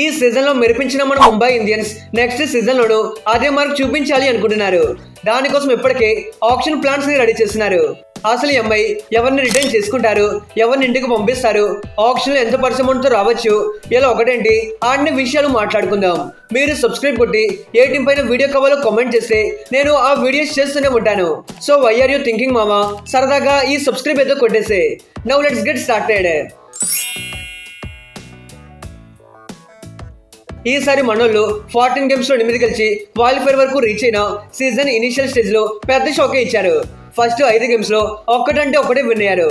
ఈ సీజన్ లో మెరిపించిన మన ముంబై ఇండియన్స్ నెక్స్ట్ సీజన్ లోను అదే మార్క్ చూపించాలి అనుకుంటున్నారు. దానికోసం ఇప్పటికే ఆప్షన్ ప్లాన్స్ ని రెడీ చేస్తున్నారు. అసలు ఈ అమ్మాయి ఎవరిని రిటైన్ చేసుకుంటారు, ఎవరిని ఇంటికి పంపిస్తారు, ఆప్షన్ లో ఎంత పర్సెంట్ తో రావచ్చు, ఇలా ఒకటేంటి అన్ని విషయాలు మాట్లాడుకుందాం. మీరు సబ్స్క్రైబ్ కొట్టి ఏ టీం పైన వీడియో కావాలో కామెంట్ చేస్తే నేను ఆ వీడియోస్ చేస్తూనే ఉంటాను. So why are you thinking మామా, సరదాగా ఈ సబ్స్క్రైబ్ ఏదో కొట్టేసే. Now let's get started. ఈసారి మనోళ్ళు 14 గేమ్స్ లో 8 గెలిచి క్వాలిఫైర్ వరకు రీచ్ అయిన సీజన్ ఇనిషియల్ స్టేజ్ లో పెద్ద షాకే ఇచ్చారు. ఫస్ట్ 5 గేమ్స్ లో ఒక్కటంటే ఒకటే విన్ అయ్యారు.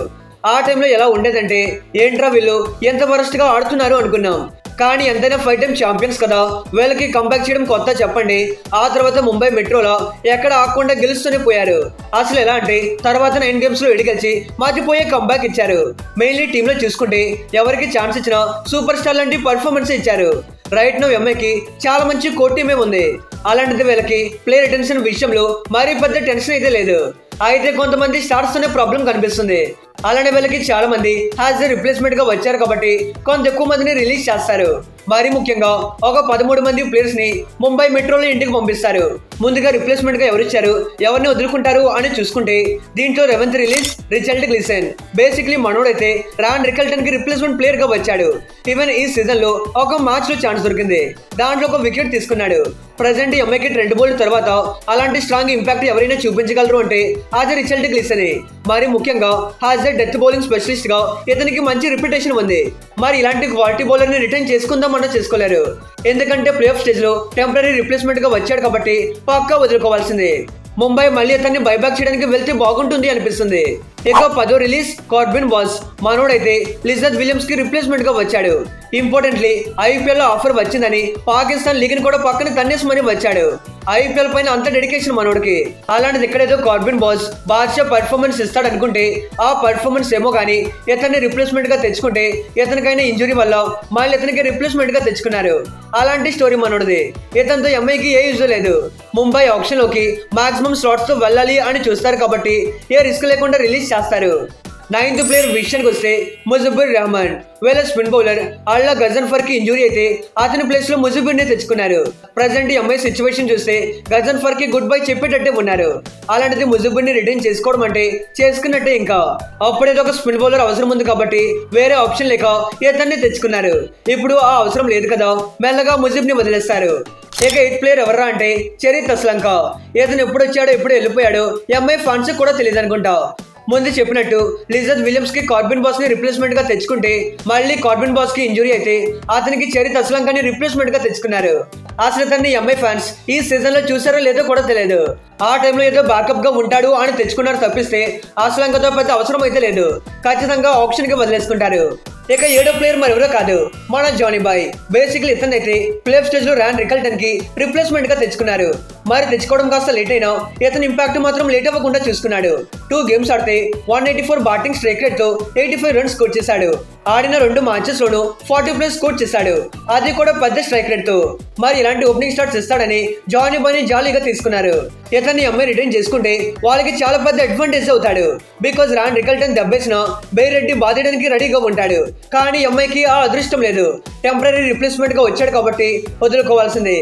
ఆ టైంలో ఎలా ఉండేదంటే ఏంట్రా వీళ్ళు ఎంత వరస్ట్ గా ఆడుతున్నారు అనుకున్నాం. కానీ ఎంతైనా 5 టైమ్ ఛాంపియన్స్ కదా, వీళ్ళకి కంబ్యాక్ చేయడం కొత్త చెప్పండి. ఆ తర్వాత ముంబై మెట్రోలో ఎక్కడ ఆకుండా గెలుస్తూనే పోయారు. అసలు ఎలా అంటే తర్వాత 9 గేమ్స్ లో ఎడిగెలిచి మర్చిపోయే కంబ్యాక్ ఇచ్చారు. మెయిన్లీ టీమ్ లో చూసుకుంటే ఎవరికి ఛాన్స్ ఇచ్చినా సూపర్ స్టార్ లాంటి పర్ఫార్మెన్స్ ఇచ్చారు. రైట్ నో ఎంఐకి చాలా మంచి కోర్ టీమే ఉంది. అలాంటిది వీళ్ళకి ప్లేయర్ రిటెన్షన్ విషయంలో మరీ పెద్ద టెన్షన్ అయితే లేదు. అయితే కొంతమంది స్టార్స్ తోనే ప్రాబ్లం కనిపిస్తుంది. అలానే వీళ్ళకి చాలా మంది హ్యాజ్ ఎ రిప్లేస్మెంట్ గా వచ్చారు కాబట్టి కొంత ఎక్కువ మందిని రిలీజ్ చేస్తారు. మరీ ముఖ్యంగా ఒక 13 మంది ప్లేయర్స్ ని ముంబై మెట్రోలో ఇంటికి పంపిస్తారు. ముందుగా రిప్లేస్మెంట్ గా ఎవరిచ్చారు, ఎవరిని వదులుకుంటారు అని చూసుకుంటే దీంట్లో రెవెంత్ రిలీజ్, రిచర్డ్ గ్లిసన్. బేసిక్లీ మనోడైతే రాన్ రికల్టన్ కి రిప్లేస్మెంట్ ప్లేయర్ గా వచ్చాడు. ఈవెన్ ఈ సీజన్ లో ఒక మ్యాచ్ లో ఛాన్స్ దొరికింది, దాంట్లో ఒక వికెట్ తీసుకున్నాడు. ప్రెసెంట్ ఎంఐకి ట్రెండ్ బోల్డ్ తర్వాత అలాంటి స్ట్రాంగ్ ఇంపాక్ట్ ఎవరైనా చూపించగలరు అంటే అది రిచర్డ్ గ్లిసన్. మరి ముఖ్యంగా has a death bowling specialist గా ఇతనికి మంచి రిప్యుటేషన్ ఉంది. మరి ఇలాంటి క్వాలిటీ బౌలర్ ని రిటైన్ చేసుకుందాం అన్న చేసుకోలేరు. ఎందుకంటే ప్లే ఆఫ్ స్టేజ్ లో టెంపరీ రిప్లేస్మెంట్ గా వచ్చాడు కాబట్టి పక్కా వదులుకోవాల్సిందే. ముంబై మళ్ళీ అతన్ని బైబ్యాక్ చేయడానికి వెళ్తే బాగుంటుంది అనిపిస్తుంది. ఇక 10వ రిలీజ్ కార్బిన్ బాస్. మనోడైతే లిజత్ విలియమ్స్ కి రిప్లేస్మెంట్ గా వచ్చాడు. ఇంపార్టెంట్లీ ఐపీఎల్ లో ఆఫర్ వచ్చిందని పాకిస్తాన్ లీగ్ ని కూడా పక్కన తన్నేసి మరీ వచ్చాడు. ఐపీఎల్ పైన అంత డెడికేషన్ మనోడికి. అలాంటిది ఇక్కడేదో కార్బిన్ బాస్ బాద్షా పర్ఫార్మెన్స్ ఇస్తాడు అనుకుంటే ఆ పర్ఫార్మెన్స్ ఏమో కానీ ఇతన్ని రిప్లేస్మెంట్ గా తెచ్చుకుంటే ఇతనికైనా ఇంజురీ వల్ల మళ్ళీ ఇతనికి రిప్లేస్మెంట్ గా తెచ్చుకున్నారు. అలాంటి స్టోరీ మనోడిది. ఇతనితో ఎంఐకి ఏ యూజ్ లేదు. ముంబై ఆప్షన్ లోకి మాక్సిమం స్లాట్స్ తో వెళ్ళాలి అని చూస్తారు కాబట్టి ఏ రిస్క్ లేకుండా రిలీజ్ చేస్తారు. 9th ప్లేయర్ విషయానికి వస్తే ముజిబుర్ రెహమాన్. వీళ్ళ స్పిన్ బౌలర్ అల్లా గజన్ఫర్ కి ఇంజురీ అయితే అతని ప్లేస్ లో ముజిబుర్ ని తెచ్చుకున్నారు. ప్రజెంట్ ఎంఐ సిచ్యువేషన్ చూస్తే గజన్ఫర్ కి గుడ్ బై చెప్పేటట్టే ఉన్నారు. అలాంటిది ముజిబుర్ ని రిటైన్ చేసుకోవడం అంటే చేసుకున్నట్టే. ఇంకా అప్పుడేదో ఒక స్పిన్ బౌలర్ అవసరం ఉంది కాబట్టి వేరే ఆప్షన్ లేక ఇతన్ని తెచ్చుకున్నారు. ఇప్పుడు ఆ అవసరం లేదు కదా, మెల్లగా ముజిబ్ ని వదిలేస్తారు. ఇక 8th ప్లేయర్ ఎవర్రా అంటే చరిత్ అస్లంక. ఇతను ఎప్పుడు వచ్చాడో ఎప్పుడు వెళ్ళిపోయాడో ఎంఐ ఫ్యాన్స్ కూడా తెలియదు అనుకుంటా. ముందు చెప్పినట్టు లిజత్ విలియమ్స్ కి కార్బిన్ బాస్ ని రిప్లేస్మెంట్ గా తెచ్చుకుంటే మళ్ళీ కార్బిన్ బాస్ కి ఇంజురీ అయితే అతనికి చరిత్ అస్లంకని రిప్లేస్మెంట్ గా తెచ్చుకున్నారు. అసలు అతన్ని ఎంఐ ఫ్యాన్స్ ఈ సీజన్ లో చూసారో లేదో కూడా తెలియదు. ఆ టైంలో ఏదో బ్యాకప్ గా ఉంటాడు అని తెచ్చుకున్నారు తప్పిస్తే అస్లంకతో పెద్ద అవసరం అయితే లేదు. ఖచ్చితంగా ఆప్షన్ కి వదిలేసుకుంటారు. ఇక 7వ ప్లేయర్ మరెవరో కాదు, మన జానీ బాయ్. బేసిక్లీ ఇతనైతే ప్లే ఆఫ్ స్టేజ్ లో రాన్ రికల్టన్ కి రిప్లేస్మెంట్ గా తెచ్చుకున్నారు. మరి తెచ్చుకోవడం కాస్త లేట్ అయినా ఇతని ఇంపాక్ట్ మాత్రం లేట్ అవ్వకుండా చూసుకున్నాడు. 2 గేమ్స్ ఆడితే 184 బ్యాటింగ్ స్ట్రైక్ రేట్ తో 85 రన్స్ స్కోర్ చేశాడు. ఆడిన 2 మ్యాచెస్ లోనూ 40+ స్కోర్ చేశాడు, అది కూడా పెద్ద స్ట్రైక్ రేట్ తో. మరి ఇలాంటి ఓపెనింగ్ స్టార్ట్స్ ఇస్తాడని జానీ బాయ్ ని జాలీగా తీసుకున్నారు. ఇతన్ని ఎంఐ రిటైన్ చేసుకుంటే వాళ్ళకి చాలా పెద్ద అడ్వాంటేజ్ అవుతాడు. బికాజ్ రాన్ రికల్టన్ దెబ్బేసిన బేరెడ్డి బాధేయడానికి రెడీగా ఉంటాడు. కానీ ఎంఐకి ఆ అదృష్టం లేదు. టెంపరీ రిప్లేస్మెంట్ గా వచ్చాడు కాబట్టి వదులుకోవాల్సింది.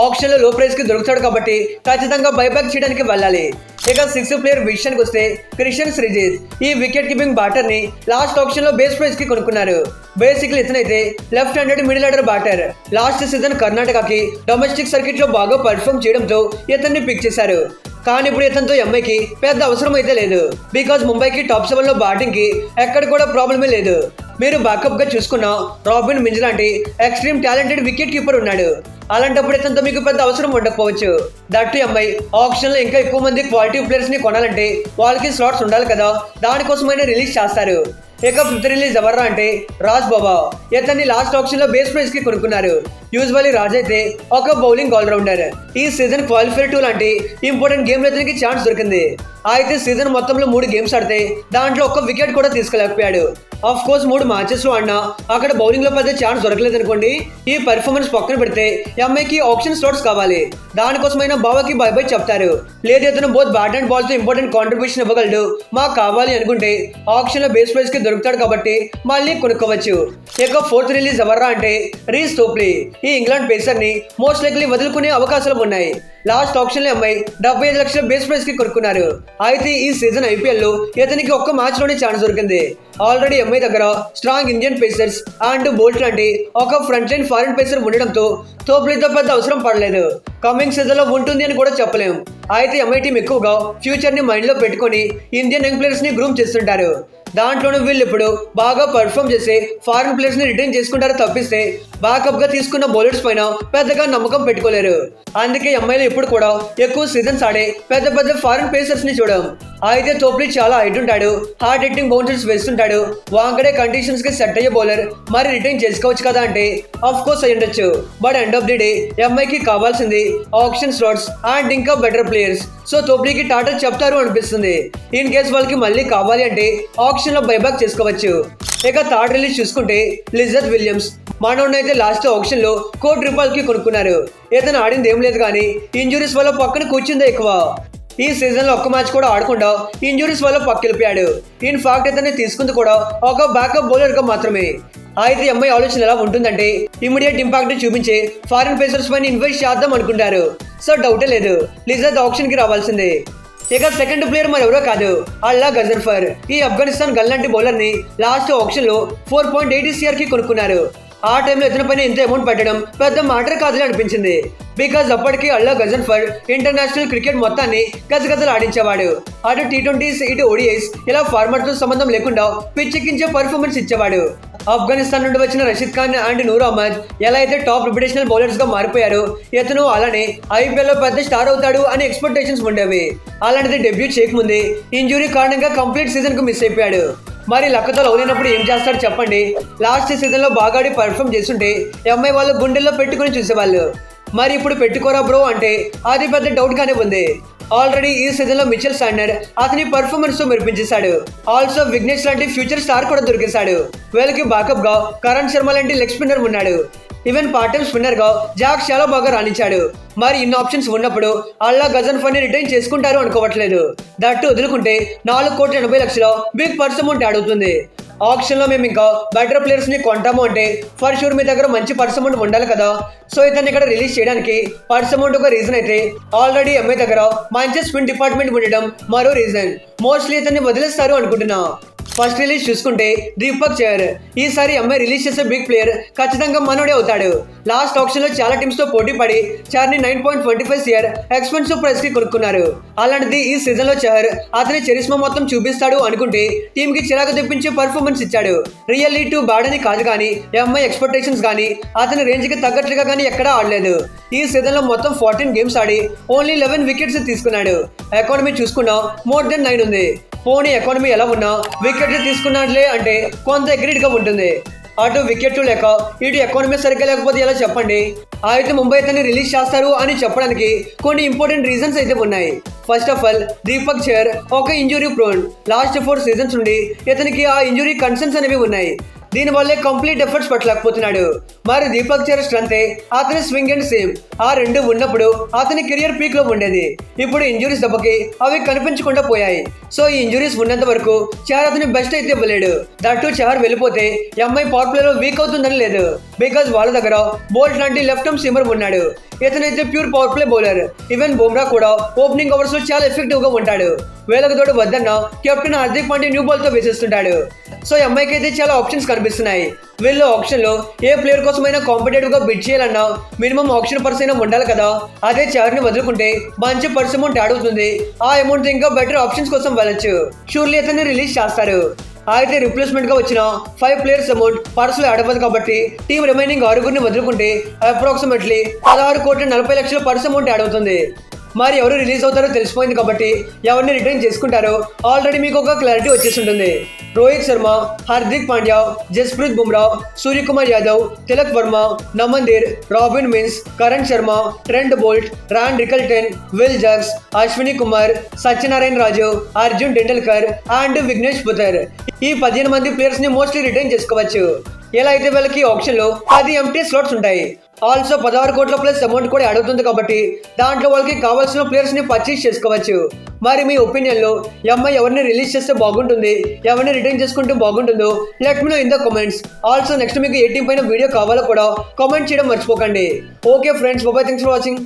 ఆప్షన్ లో లో ప్రైస్ కి దొరుకుతాడు కాబట్టి ఖచ్చితంగా బైబ్యాక్ చేయడానికి వెళ్ళాలి. ఇక 6th ప్లేయర్ విషయానికి వస్తే క్రిస్టియన్ శ్రీజిత్. ఈ వికెట్ కీపింగ్ బ్యాటర్ ని లాస్ట్ ఆప్షన్ లో బేస్ ప్రైస్ కి కొనుక్కున్నారు. బేసిక్లీ ఇతనైతే left handed middle order batter. Last season కర్ణాటకకి డొమెస్టిక్ సర్కిట్ లో బాగా పర్ఫామ్ చేయడంతో ఇతన్ని పిక్ చేశారు. కానీ ఇప్పుడు ఇతనితో ఎంఐకి పెద్ద అవసరం అయితే లేదు. బికాజ్ ముంబైకి టాప్ 7 లో బ్యాటింగ్ కి ఎక్కడ కూడా ప్రాబ్లమే లేదు. మీరు బ్యాకప్ గా చూసుకున్న రాబిన్ మింజ్ లాంటి ఎక్స్ట్రీమ్ టాలెంటెడ్ వికెట్ కీపర్ ఉన్నాడు. అలాంటప్పుడు ఇతనితో మీకు పెద్ద అవసరం ఉండకపోవచ్చు. దట్టు ఎంఐ ఆప్షన్ లో ఇంకా ఎక్కువ మంది క్వాలిటీ ప్లేయర్స్ ని కొనాలంటే వాళ్ళకి స్లాట్స్ ఉండాలి కదా, దానికోసమైనా రిలీజ్ చేస్తారు. ఇక 5th రిలీజ్ ఎవర్రా అంటే రాజ్ బాబా. ఇతన్ని లాస్ట్ ఆప్షన్ లో బేస్ ప్రైస్ కి కొనుక్కున్నారు. యూజువల్లీ రాజ్ అయితే ఒక బౌలింగ్ ఆల్రౌండర్. ఈ సీజన్ క్వాలిఫైర్ 2 లాంటి ఇంపార్టెంట్ గేమ్ లో ఇతనికి ఛాన్స్ దొరికింది. అయితే సీజన్ మొత్తంలో 3 గేమ్స్ ఆడితే దాంట్లో ఒక్క వికెట్ కూడా తీసుకోలేకపోయాడు. ఆఫ్ కోర్స్ 3 మ్యాచెస్ లో ఆడినా అక్కడ బౌలింగ్ లో పెద్ద ఛాన్స్ దొరకలేదు అనుకోండి. ఈ పర్ఫార్మెన్స్ పక్కన పెడితే ఎంఐకి ఆప్షన్ స్లాట్స్ కావాలి. దానికోసమైనా బాబాకి బై బై చెప్తారు. లేదు ఇతను బోత్ బ్యాట్ అండ్ బాల్ తో ఇంపార్టెంట్ కాంట్రిబ్యూషన్ ఇవ్వగలడు, మాకు కావాలి అనుకుంటే ఆప్షన్ లో బేస్ ప్రైస్ కి దొరుకుతాడు కాబట్టి మళ్ళీ కొనుక్కోవచ్చు. ఇక ఫోర్త్ రిలీజ్ ఎవర్రా అంటే రీస్ టోప్లీ. ఈ ఇంగ్లాండ్ పేసర్ ని మోస్ట్ లైక్లీ వదులుకునే అవకాశాలు ఉన్నాయి. లాస్ట్ ఆప్షన్ లో ఎంఐ 75 లక్షల బేస్ ప్రైస్ కి కొనుక్కున్నారు. అయితే ఈ సీజన్ ఐపీఎల్ లో ఇతనికి ఒక్క మ్యాచ్ లోనే ఛాన్స్ దొరికింది. ఆల్రెడీ ఎంఐ దగ్గర strong Indian pacers and Boult లాంటి ఒక ఫ్రంట్ లైన్ ఫారెన్ పేసర్ ఉండడంతో టోప్లీతో పెద్ద అవసరం పడలేదు. కమింగ్ సీజన్ లో ఉంటుంది అని కూడా చెప్పలేం. అయితే ఎంఐ టీం ఎక్కువగా ఫ్యూచర్ ని మైండ్ లో పెట్టుకుని ఇండియన్ యంగ్ ప్లేయర్స్ ని గ్రూమ్ చేస్తుంటారు. దాంట్లోనూ వీళ్ళు ఇప్పుడు బాగా పర్ఫామ్ చేసి ఫారెన్ ప్లేయర్స్ ని రిటైన్ చేసుకుంటారు తప్పిస్తే బ్యాకప్ గా తీసుకున్న బౌలర్స్ పైన పెద్దగా నమ్మకం పెట్టుకోలేరు. అందుకే ఎంఐలో ఇప్పుడు కూడా ఎక్కువ సీజన్స్ ఆడే పెద్ద ఫారెన్ పేసర్స్ ని చూడం. అయితే టోప్లీ చాలా హైట్ ఉంటాడు, హార్డ్ హిట్టింగ్ బౌన్సర్స్ వేస్తుంటాడు, వాంకడే కండిషన్స్ కి సెట్ అయ్యే బౌలర్. మరి రిటైన్ చేసుకోవచ్చు కదా అంటే ఆఫ్ కోర్స్ అయి ఉండొచ్చు. But end of the day ఎంఐకి కావాల్సింది ఆప్షన్ స్లాట్స్ అండ్ ఇంకా బెటర్ ప్లేయర్స్. సో టోప్లీకి టాటా చెప్తారు అనిపిస్తుంది. ఇన్ కేస్ వాళ్ళకి మళ్ళీ కావాలి అంటే ఆప్షన్ లో బైబ్యాక్ చేసుకోవచ్చు. ఇక థర్డ్ రిలీజ్ చూసుకుంటే లిజర్డ్ విలియమ్స్. మనోడినైతే లాస్ట్ ఆప్షన్ లో ₹1,00,00,000 కి కొనుక్కున్నారు. ఇతను ఆడింది ఏం లేదు కానీ ఇంజురీస్ వల్ల పక్కన కూర్చుందే ఎక్కువ. ఈ సీజన్ లో ఒక్క మ్యాచ్ కూడా ఆడకుండా ఇంజురీస్ వల్ల పక్కెళ్ళిపోయాడు. ఇన్ ఫాక్ట్ ఇతన్ని తీసుకుంది కూడా ఒక బ్యాకప్ బౌలర్ గా మాత్రమే. అయితే ఎంఐ ఆలోచన ఎలా ఉంటుందంటే ఇమీడియట్ ఇంపాక్ట్ చూపించే ఫారిన్ పేసర్స్ పైన ఇన్వెస్ట్ చేద్దాం అనుకుంటారు. సో డౌటే లేదు, లిజర్డ్ ఆప్షన్ కి రావాల్సిందే. ఇక సెకండ్ ప్లేయర్ మరి ఎవరో కాదు, అల్లా గజర్ఫర్. ఈ ఆఫ్ఘనిస్తాన్ గన్ లాంటి బౌలర్ ని లాస్ట్ ఆప్షన్ లో 4.80 CR కి కొనుక్కున్నారు. ఆ టైంలో ఇతని పైన ఇంత అమౌంట్ పెట్టడం పెద్ద మ్యాటర్ కాదని అనిపించింది. బికాజ్ అప్పటికి అల్లా గజర్ఫర్ ఇంటర్నేషనల్ క్రికెట్ మొత్తాన్ని గజగజలు ఆడించేవాడు. అటు T20s ఇటు ODIs ఇలా ఫార్మాట్ తో సంబంధం లేకుండా పిచ్చెక్కించే పర్ఫార్మెన్స్ ఇచ్చేవాడు. ఆఫ్ఘనిస్తాన్ నుండి వచ్చిన రషీద్ ఖాన్ అండ్ నూర్ అహ్మద్ ఎలా అయితే టాప్ రిపిటేషనల్ బౌలర్స్ గా మారిపోయారు, ఇతను అలానే ఐపీఎల్ లో పెద్ద స్టార్ అవుతాడు అని ఎక్స్పెక్టేషన్స్ ఉండేవి. అలాంటిది డెబ్యూట్ చేయకముందే ఇంజురీ కారణంగా కంప్లీట్ సీజన్ కు మిస్ అయిపోయాడు. మరి లక్కతో లవ్లేనప్పుడు ఏం చేస్తాడు చెప్పండి. లాస్ట్ సీజన్ లో బాగా ఆడి పర్ఫామ్ చేస్తుంటే ఎంఐ వాళ్ళు గుండెల్లో పెట్టుకుని చూసేవాళ్ళు. మరి ఇప్పుడు పెట్టుకోరా బ్రో అంటే అది పెద్ద డౌట్ గానే ఉంది. ఆల్రెడీ ఈ సీజన్ లో మిచెల్ శాంట్నర్ అతని పర్ఫార్మెన్స్ తో మెరిపించేశాడు. ఆల్సో విఘ్నేష్ లాంటి ఫ్యూచర్ స్టార్ కూడా దొరికేశాడు. వీళ్ళకి బ్యాకప్ గా కరణ్ శర్మ లాంటి లెగ్ స్పిన్నర్ ఉన్నాడు. ఈవెన్ పార్ట్ టైం స్పిన్నర్ గా జాక్ చాలా బాగా రాణించాడు. మరి ఇన్ని ఆప్షన్స్ ఉన్నప్పుడు అల్లా గజర్ఫర్ ని రిటైన్ చేసుకుంటారు అనుకోవట్లేదు. దట్టు వదులుకుంటే 4,80,00,000 బిగ్ పర్స్ అమౌంట్ యాడ్ అవుతుంది. ఆప్షన్ లో మేము ఇంకా బెటర్ ప్లేయర్స్ ని కొంటాము అంటే ఫర్ షూర్ మీ దగ్గర మంచి పర్స్ అమౌంట్ ఉండాలి కదా. సో ఇతన్ని ఇక్కడ రిలీజ్ చేయడానికి పర్స్ అమౌంట్ ఒక రీజన్ అయితే ఆల్రెడీ ఎంఐ దగ్గర మంచి స్పిన్ డిపార్ట్మెంట్ ఉండడం మరో రీజన్. మోస్ట్లీ ఇతన్ని వదిలేస్తారు అనుకుంటున్నా. ఫస్ట్ రిలీజ్ చూసుకుంటే దీపక్ చహర్. ఈసారి ఎంఐ రిలీజ్ చేసే బిగ్ ప్లేయర్ ఖచ్చితంగా మనోడే అవుతాడు. లాస్ట్ ఆప్షన్ లో చాలా టీమ్స్ తో పోటీ పడి చహర్ని 9.25 CR ఎక్స్పెన్సివ్ ప్రైస్ కి కొనుక్కున్నారు. అలాంటిది ఈ సీజన్ లో చహర్ అతని చరిస్మా మొత్తం చూపిస్తాడు అనుకుంటే టీమ్ కి చిరాకు తెప్పించే పర్ఫార్మెన్స్ ఇచ్చాడు. రియల్లీ టూ బ్యాడ్ అని కాదు కానీ ఎంఐ ఎక్స్పెక్టేషన్స్ కానీ అతని రేంజ్ కి తగ్గట్లుగా కానీ ఎక్కడా ఆడలేదు. ఈ సీజన్ లో మొత్తం 14 గేమ్స్ ఆడి ఓన్లీ 11 వికెట్స్ తీసుకున్నాడు. ఎకానమీ చూసుకున్నా మోర్ దెన్ 9 ఉంది. పోనీ ఎకానమీ ఎలా ఉన్నా వికెట్ తీసుకున్నట్లే అంటే కొంత అగ్రీడ్ గా ఉంటుంది. అటు వికెట్లు లేక ఇటు ఎకానమీ సరిగ్గా లేకపోతే ఎలా చెప్పండి. అయితే ముంబై అతన్ని రిలీజ్ చేస్తారు అని చెప్పడానికి కొన్ని ఇంపార్టెంట్ రీజన్స్ అయితే ఉన్నాయి. First of all Deepak Chahar ఒక ఇంజురీ ప్రోన్. లాస్ట్ 4 సీజన్స్ నుండి ఇతనికి ఆ ఇంజురీ కన్సర్న్స్ అనేవి ఉన్నాయి. దీనివల్లే కంప్లీట్ ఎఫర్ట్స్ పట్టలేకపోతున్నాడు. మరి దీపక్ చహర్ స్ట్రెంతే అతని స్వింగ్ అండ్ సేమ్ ఆ రెండు ఉన్నప్పుడు అతని కెరియర్ పీక్ లో ఉండేది. ఇప్పుడు ఇంజురీస్ దెబ్బకి అవి కనిపించకుండా పోయాయి. సో ఈ ఇంజురీస్ ఉన్నంత వరకు చహర్ అతని బెస్ట్ అయితే ఇవ్వలేడు. దట్టు చహర్ వెళ్ళిపోతే ఎంఐ పవర్ ప్లే లో వీక్ అవుతుందని లేదు. బికాజ్ వాళ్ళ దగ్గర బోల్ట్ లాంటి లెఫ్ట్ ఆర్మ్ సీమర్ ఉన్నాడు. ఇతనైతే pure power play bowler. Even Bumrah కూడా ఓపెనింగ్ ఓవర్స్ లో చాలా ఎఫెక్టివ్ గా ఉంటాడు. వేలకు తోడు వద్దన్న captain Hardik Pandya new ball తో వేసేస్తుంటాడు. సో ఎంఐకి అయితే చాలా ఆప్షన్స్ కనిపిస్తున్నాయి. వీళ్ళు ఆప్షన్ లో ఏ ప్లేయర్ కోసమైనా కాంపిటేటివ్ గా బిడ్ చేయాలన్నా మినిమం ఆప్షన్ పర్స్ అయినా ఉండాలి కదా. అదే చహర్ ని వదులుకుంటే మంచి పర్స్ అమౌంట్ యాడ్ అవుతుంది. ఆ అమౌంట్ ఇంకా బెటర్ ఆప్షన్స్ కోసం వెళ్ళొచ్చు. షూర్లీ అతన్ని రిలీజ్ చేస్తారు. అయితే రిప్లేస్మెంట్ గా వచ్చిన 5 ప్లేయర్స్ అమౌంట్ పర్స్ లో యాడ్ అవ్వదు కాబట్టి టీం రిమైనింగ్ 6 వదులుకుంటే అప్రాక్సిమేట్లీ 16,40,00,000 పర్స్ అమౌంట్ యాడ్ అవుతుంది. మరి ఎవరు రిలీజ్ అవుతారో తెలిసిపోయింది కాబట్టి ఎవరిని రిటైన్ చేసుకుంటారో ఆల్రెడీ మీకు ఒక క్లారిటీ వచ్చేసి ఉంటుంది. Rohit Sharma, Hardik Pandya, Jasprit Bumrah, Suryakumar Yadav, Tilak Varma, Naman Dhir, Robin Minz, Karan Sharma, Trent Boult, Ryan Rickelton, Will Jacks, Ashwani Kumar, Satyanarayana Raju, Arjun Tendulkar and Vignesh Puthur. ఈ 15 మంది ప్లేయర్స్ ని మోస్ట్లీ రిటైన్ చేసుకోవచ్చు. ఎలా అయితే వీళ్ళకి ఆప్షన్ లో 10 ఎంటీ స్లాట్స్ ఉంటాయి. ఆల్సో 16 కోట్ల ప్లస్ అమౌంట్ కూడా అడుగుతుంది కాబట్టి దాంట్లో వాళ్ళకి కావాల్సిన ప్లేయర్స్ ని పర్చేస్ చేసుకోవచ్చు. మరి మీ ఒపీనియన్ లో ఎంఐ ఎవరిని రిలీజ్ చేస్తే బాగుంటుంది, ఎవరిని రిటైన్ చేసుకుంటే బాగుంటుందో let me know in the comments. Also next మీకు ఏ టీం పైన వీడియో కావాలో కూడా కామెంట్ చేయడం మర్చిపోకండి. Okay friends, bye, thanks for watching.